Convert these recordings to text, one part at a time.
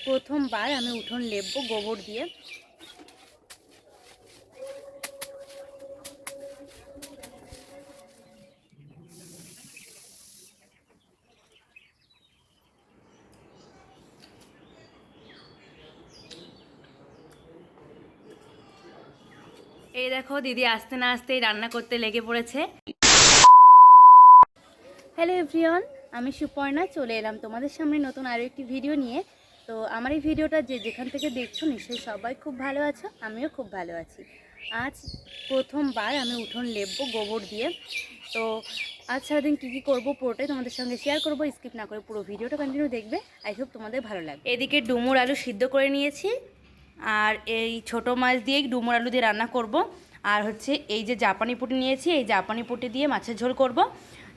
প্রথমবার আমি উঠোন লেপবো গোবর দিয়ে। এই দেখো দিদি আসতে না আসতেই রান্না করতে লেগে পড়েছে। হ্যালো এভরিওয়ান, আমি সুপর্ণা চলে এলাম তোমাদের সামনে নতুন আরও একটি ভিডিও নিয়ে। তো আমার এই ভিডিওটা যেখান থেকে দেখছো নিশ্চয়ই সবাই খুব ভালো আছো, আমিও খুব ভালো আছি। আজ প্রথমবার আমি উঠোন লেপবো গোবর দিয়ে। তো আজ সারাদিন কী কী করবো পুরোটাই তোমাদের সঙ্গে শেয়ার করবো, স্কিপ না করে পুরো ভিডিওটা কন্টিনিউ দেখবে। আই হোপ তোমাদের ভালো লাগবে। এদিকে ডুমুর আলু সিদ্ধ করে নিয়েছি, আর এই ছোটো মাছ দিয়েই ডুমুর আলু দিয়ে রান্না করব। আর হচ্ছে এই যে জাপানি পুঁটি নিয়েছি, এই জাপানি পুঁটি দিয়ে মাছের ঝোল করব।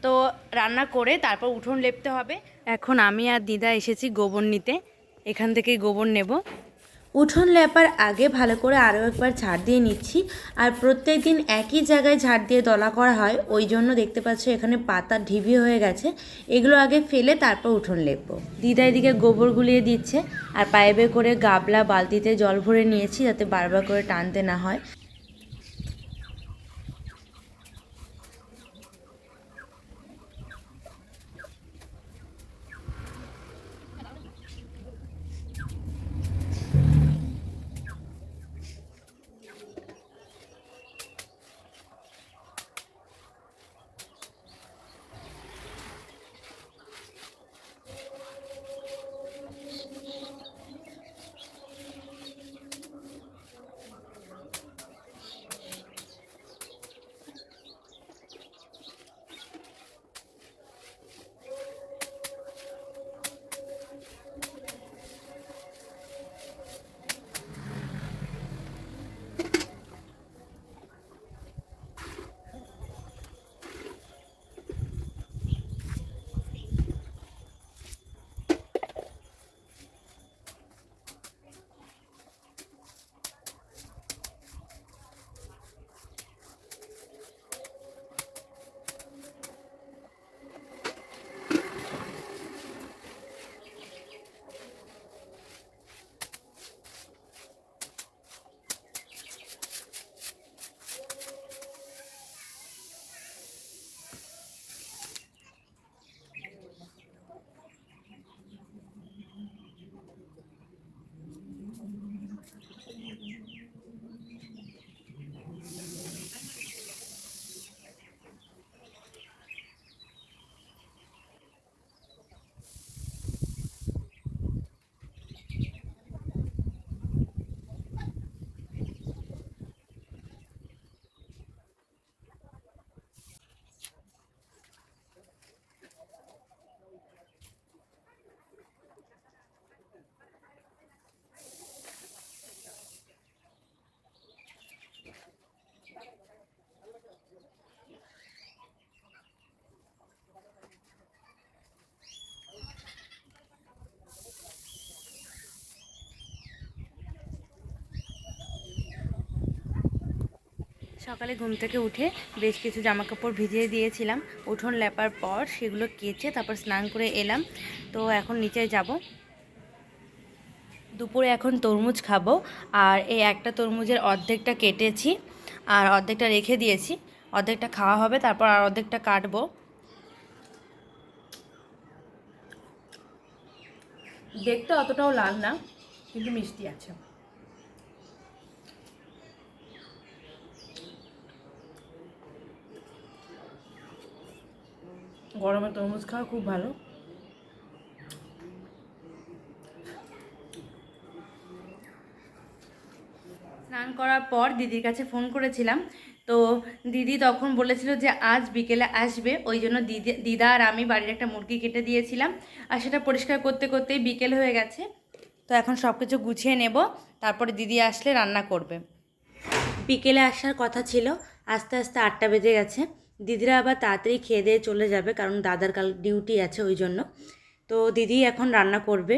তো রান্না করে তারপর উঠোন লেপতে হবে। এখন আমি আর দিদা এসেছি গোবর নিতে, এখান থেকেই গোবর নেব। উঠোন লেপার আগে ভালো করে আরও একবার ঝাড় দিয়ে নিচ্ছি। আর প্রত্যেক দিন একই জায়গায় ঝাড় দিয়ে দলা করা হয়, ওই জন্য দেখতে পাচ্ছ এখানে পাতা ঢিবি হয়ে গেছে। এগুলো আগে ফেলে তারপর উঠোন লেপবো। দিদা এদিকে গোবর গুলিয়ে দিচ্ছে, আর পাইপে করে গাবলা বালতিতে জল ভরে নিয়েছি যাতে বারবার করে টানতে না হয়। সকালে ঘুম থেকে উঠে বেশ কিছু জামাকাপড় ভিজিয়ে দিয়েছিলাম, উঠোন লেপার পর সেগুলো কেচে তারপর স্নান করে এলাম। তো এখন নিচে যাব। দুপুরে এখন তরমুজ খাবো, আর এই একটা তরমুজের অর্ধেকটা কেটেছি আর অর্ধেকটা রেখে দিয়েছি। অর্ধেকটা খাওয়া হবে, তারপর আর অর্ধেকটা কাটবো। দেখতে অতটাও লাল না, কিন্তু মিষ্টি আছে। গরমে তরমুজ খাওয়া খুব ভালো। স্নান করার পর দিদির কাছে ফোন করেছিলাম, তো দিদি তখন বলেছিল যে আজ বিকেলে আসবে, ওই জন্য দিদা আর আমি বাড়ির একটা মুরগি কেটে দিয়েছিলাম, আর সেটা পরিষ্কার করতে করতেই বিকেল হয়ে গেছে। তো এখন সব কিছু গুছিয়ে নেব, তারপরে দিদি আসলে রান্না করবে। বিকেলে আসার কথা ছিল, আস্তে আস্তে 8টা বেজে গেছে। দিদিরা আবার তাড়াতাড়ি খেয়ে দিয়ে চলে যাবে, কারণ দাদার কাল ডিউটি আছে ওই জন্য। তো দিদি এখন রান্না করবে,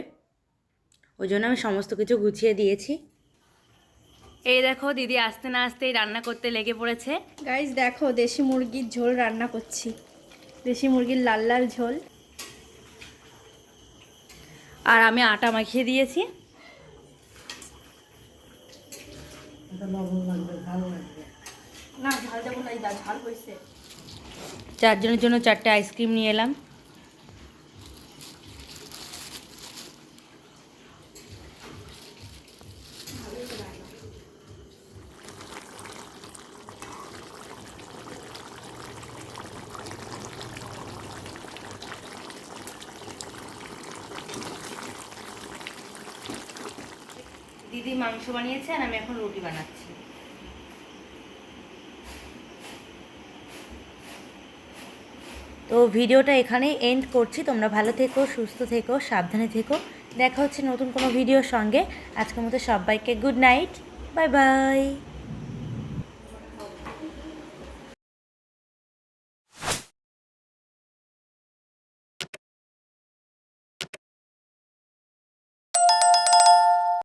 ওই জন্য আমি সমস্ত কিছু গুছিয়ে দিয়েছি। এই দেখো দিদি আসতে না আসতেই রান্না করতে লেগে পড়েছে। গাইস দেখো, দেশি মুরগির ঝোল রান্না করছি, দেশি মুরগির লাল লাল ঝোল। আর আমি আটা মাখিয়ে দিয়েছি। না ঝাল দেবো না, ঝাল হয়েছে। 4 জনের জন্য 4টে আইসক্রিম নিয়ে এলাম। দিদি মাংস বানিয়েছে আর আমি এখন রুটি বানাচ্ছি। তো ভিডিওটা এখানেই এন্ড করছি। তোমরা ভালো থেকো, সুস্থ থেকো, সাবধানে থেকো। দেখা হচ্ছে নতুন কোনো ভিডিওর সঙ্গে। আজকের মতো সবাইকে গুড নাইট, বাই বাই।